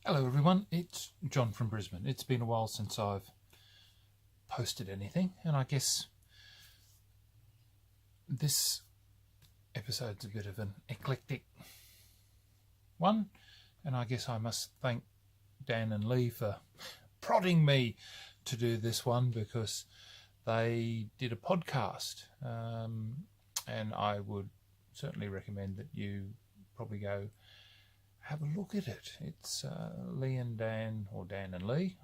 Hello everyone, it's John from Brisbane. It's been a while since I've posted anything, and I guess this episode's a bit of an eclectic one, and I guess I must thank Dan and Lee for prodding me to do this one because they did a podcast, and I would certainly recommend that you probably go have a look at it. It's Lee and Dan, or Dan and Lee.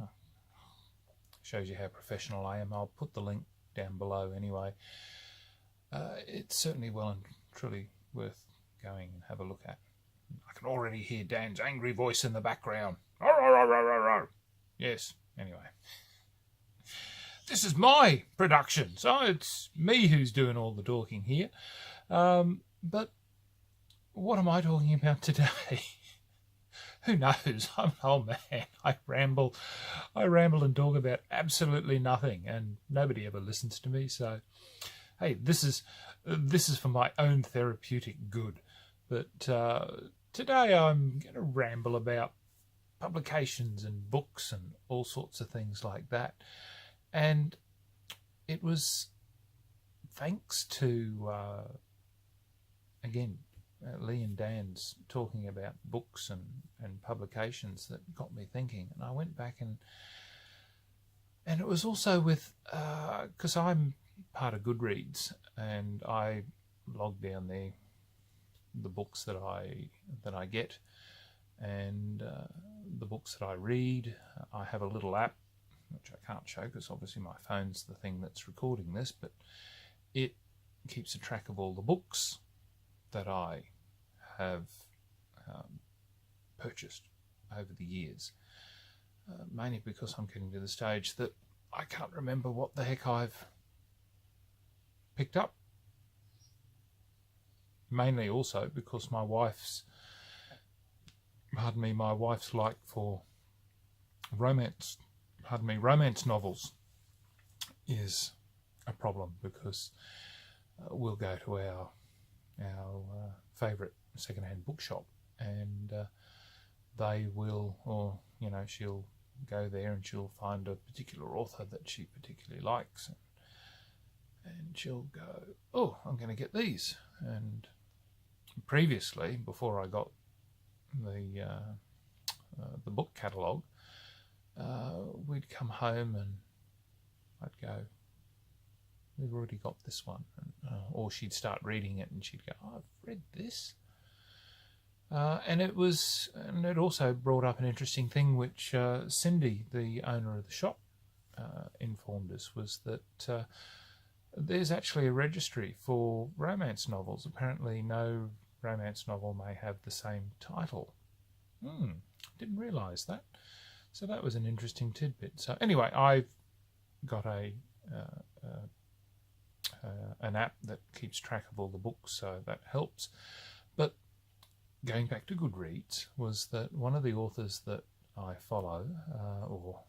Shows you how professional I am. I'll put the link down below anyway. It's certainly well and truly worth going and have a look at. I can already hear Dan's angry voice in the background. Yes, anyway. This is my production, so it's me who's doing all the talking here. But what am I talking about today? Who knows? I'm an old man. I ramble and talk about absolutely nothing, and nobody ever listens to me. So, hey, this is for my own therapeutic good. But today I'm going to ramble about publications and books and all sorts of things like that. And it was thanks to again, Lee and Dan's talking about books and publications that got me thinking. And I went back and it was also with, because I'm part of Goodreads, and I log down there the books that I get and the books that I read. I have a little app, which I can't show because obviously my phone's the thing that's recording this, but it keeps a track of all the books that I have purchased over the years, mainly because I'm getting to the stage that I can't remember what the heck I've picked up. Mainly also because my wife's like for romance novels is a problem, because we'll go to our favourite second-hand bookshop, and they will, or she'll go there and she'll find a particular author that she particularly likes, and she'll go, oh, I'm going to get these. And previously, before I got the book catalogue, we'd come home and I'd go, we've already got this one, or she'd start reading it and she'd go, oh, I've read this. And it also brought up an interesting thing, which Cindy, the owner of the shop, informed us, was that there's actually a registry for romance novels. Apparently no romance novel may have the same title. Didn't realise that. So that was an interesting tidbit. So anyway, I've got an app that keeps track of all the books, so that helps. But going back to Goodreads, was that one of the authors that I follow, or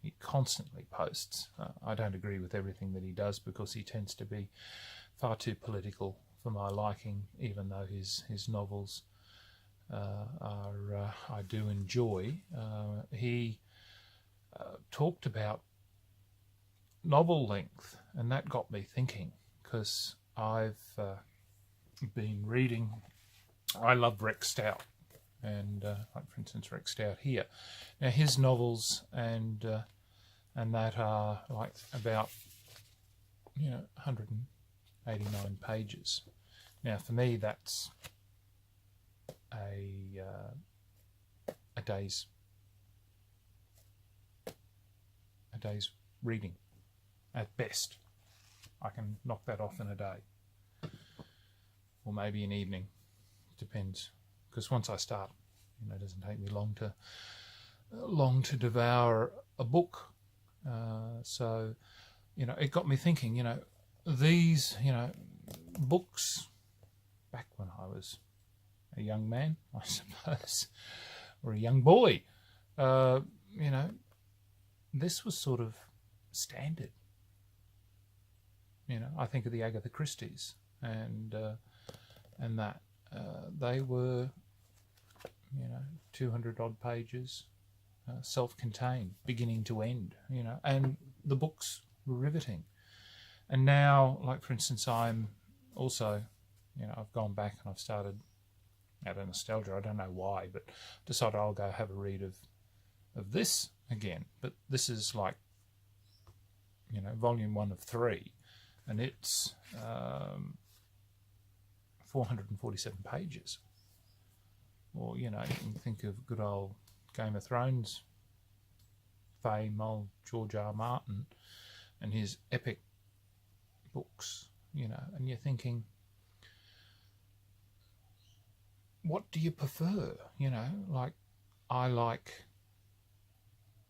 he constantly posts, I don't agree with everything that he does because he tends to be far too political for my liking, even though his novels I do enjoy. He talked about novel length, and that got me thinking, because I've been reading, I love Rex Stout, and like for instance Rex Stout here. Now his novels and that are like about 189 pages. Now for me that's a day's reading at best. I can knock that off in a day, or maybe an evening. Depends, because once I start, it doesn't take me long to devour a book. So it got me thinking. These books back when I was a young man, I suppose, or a young boy. This was sort of standard. I think of the Agatha Christies and that they were 200 odd pages, self-contained, beginning to end, and the books were riveting. And now, like for instance, I'm also, I've gone back and I've started out of nostalgia. I don't know why, but decided I'll go have a read of this again. But this is like, volume 1 of 3, and it's 447 pages. Or, you can think of good old Game of Thrones fame, old George R. Martin and his epic books, and you're thinking, what do you prefer? Like, I like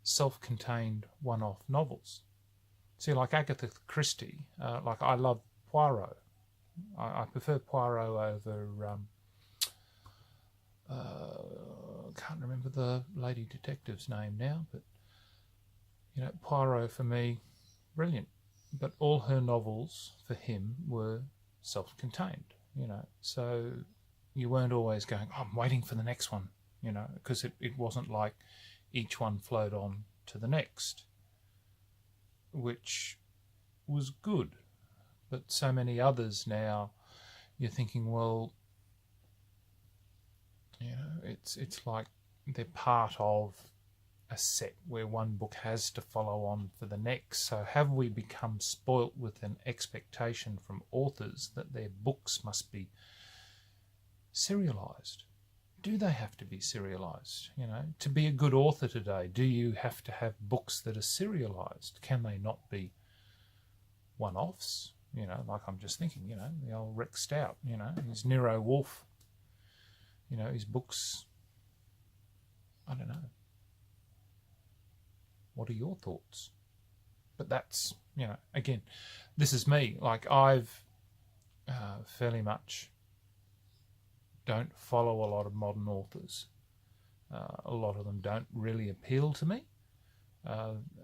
self-contained one-off novels. See, like Agatha Christie, like I love Poirot. I prefer Poirot over, can't remember the lady detective's name now, but, Poirot for me, brilliant. But all her novels for him were self-contained, so you weren't always going, oh, I'm waiting for the next one, because it wasn't like each one flowed on to the next, which was good. But so many others now, you're thinking, well, it's like they're part of a set where one book has to follow on for the next. So have we become spoilt with an expectation from authors that their books must be serialized? Do they have to be serialized? To be a good author today, do you have to have books that are serialized? Can they not be one-offs? Like I'm just thinking, the old Rex Stout, his Nero Wolfe, his books, I don't know. What are your thoughts? But that's, again, this is me. Like I've fairly much don't follow a lot of modern authors. A lot of them don't really appeal to me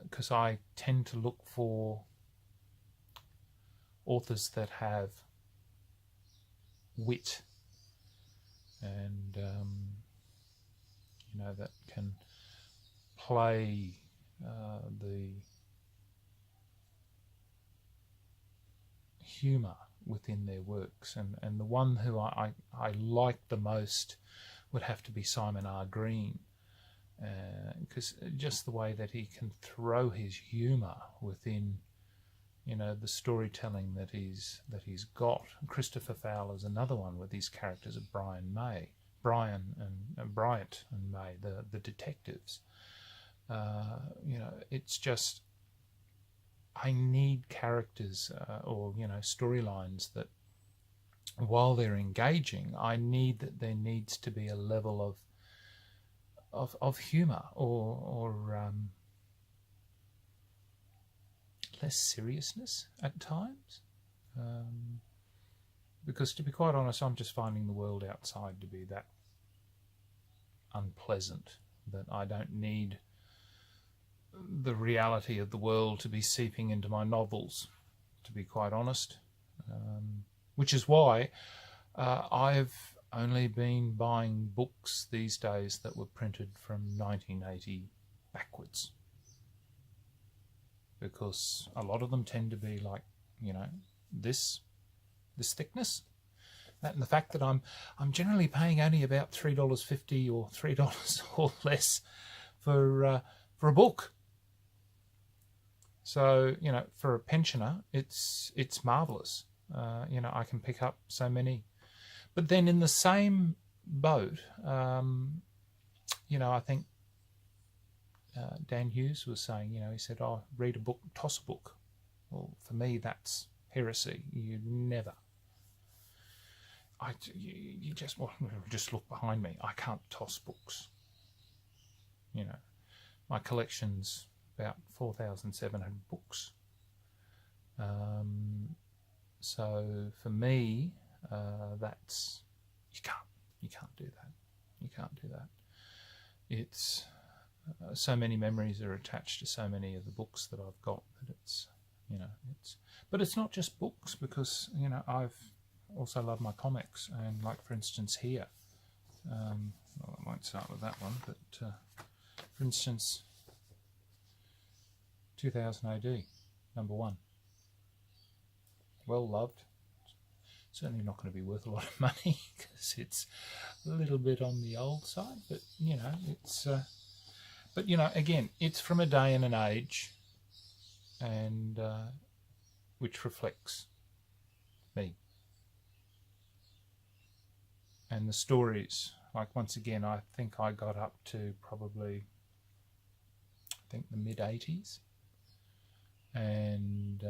because I tend to look for authors that have wit and, that can play the humour within their works, and the one who I like the most would have to be Simon R. Green, because just the way that he can throw his humour within the storytelling that he's got. Christopher Fowler's another one with these characters of Brian and Bryant and May, the detectives. It's just, I need characters or storylines that, while they're engaging, I need that there needs to be a level of humour or less seriousness at times. Because to be quite honest, I'm just finding the world outside to be that unpleasant that I don't need the reality of the world to be seeping into my novels, to be quite honest. Which is why I've only been buying books these days that were printed from 1980 backwards, because a lot of them tend to be like, this thickness. That, and the fact that I'm generally paying only about $3.50 or $3 or less for a book. So for a pensioner, it's marvelous. I can pick up so many. But then in the same boat, I think Dan Hughes was saying, he said, "Oh, read a book, toss a book." Well, for me, that's heresy. You never. You just look behind me. I can't toss books. My collection's about 4,700 books. So for me, that's, you can't do that. You can't do that. It's so many memories are attached to so many of the books that I've got that but it's not just books, because I've also loved my comics, and like for instance here, well, I won't start with that one, but for instance, 2000 AD, number 1. Well loved. Certainly not going to be worth a lot of money because it's a little bit on the old side, but you know, it's but you know, again, it's from a day and an age, and which reflects me and the stories. Like, once again, I think I got up to probably, I think, the mid-80s, and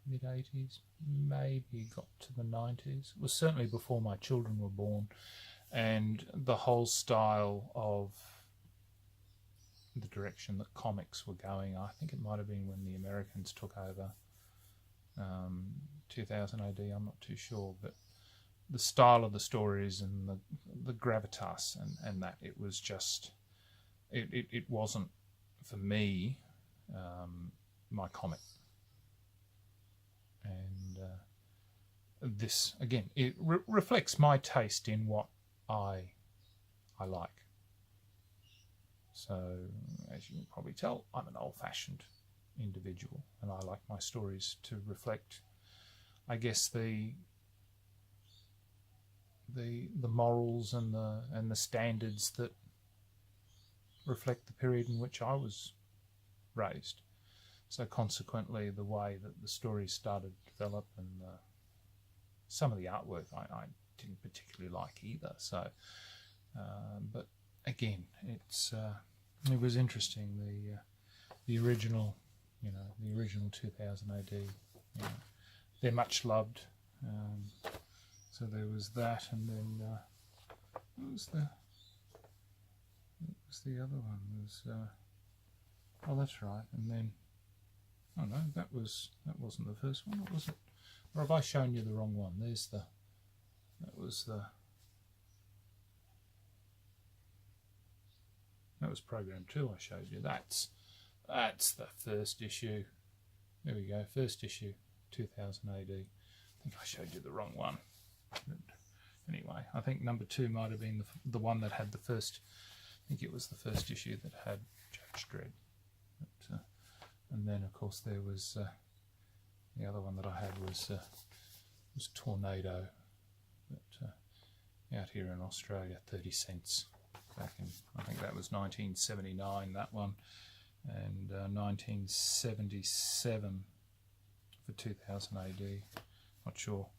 mid-80s, maybe got to the 90s. It was certainly before my children were born, and the whole style of the direction that comics were going, I think it might have been when the Americans took over, 2000 AD, I'm not too sure, but the style of the stories and the gravitas and that, it was just, it wasn't, for me, my comic. And this, again, it reflects my taste in what I like. So, as you can probably tell, I'm an old-fashioned individual, and I like my stories to reflect, I guess, the morals and the standards that reflect the period in which I was raised. So consequently, the way that the stories started to develop, and some of the artwork I didn't particularly like either. So, but again, it was interesting. The original, you know, the original 2000 AD. You know, they're much loved. So there was that, and then what was the other one? Was oh, that's right, and then. Oh no, that wasn't the first one, or was it? Or have I shown you the wrong one? That was program 2 I showed you. That's the first issue. There we go, first issue, 2000 AD. I think I showed you the wrong one. But anyway, I think number 2 might have been the one that had the first, I think it was the first issue that had Judge Dredd. But, and then, of course, there was the other one that I had was Tornado, but out here in Australia, 30 cents. Back in, I think that was 1979, that one, and 1977 for 2000 AD. Not sure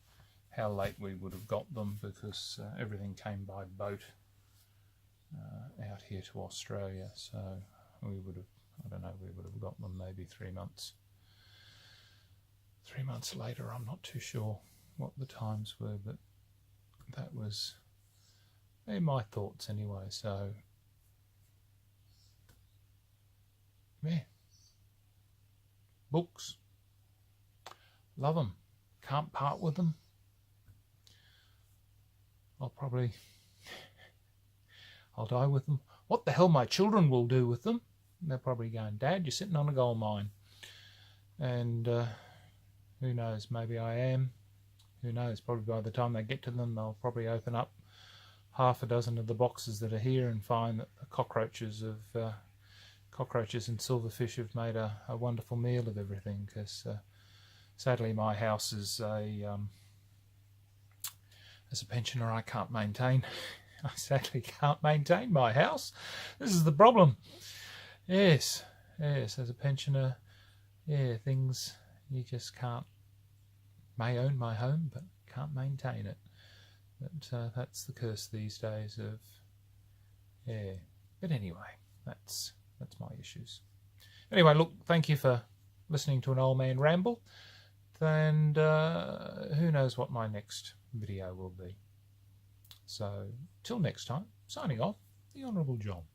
how late we would have got them, because everything came by boat out here to Australia, so we would have, I don't know, we would have got them maybe 3 months. 3 months later, I'm not too sure what the times were, but that was my thoughts anyway. So, yeah, books, love them, can't part with them. I'll die with them. What the hell my children will do with them? They're probably going, Dad, you're sitting on a gold mine. And who knows, maybe I am. Who knows, probably by the time they get to them, they'll probably open up half a dozen of the boxes that are here and find that the cockroaches and silverfish have made a wonderful meal of everything. Because sadly, my house is as a pensioner, I can't maintain. I sadly can't maintain my house. This is the problem. Yes, as a pensioner, yeah, things, you just can't, may own my home, but can't maintain it. But that's the curse these days of, yeah. But anyway, that's my issues. Anyway, look, thank you for listening to an old man ramble. And who knows what my next video will be. So, till next time, signing off, the Honourable John.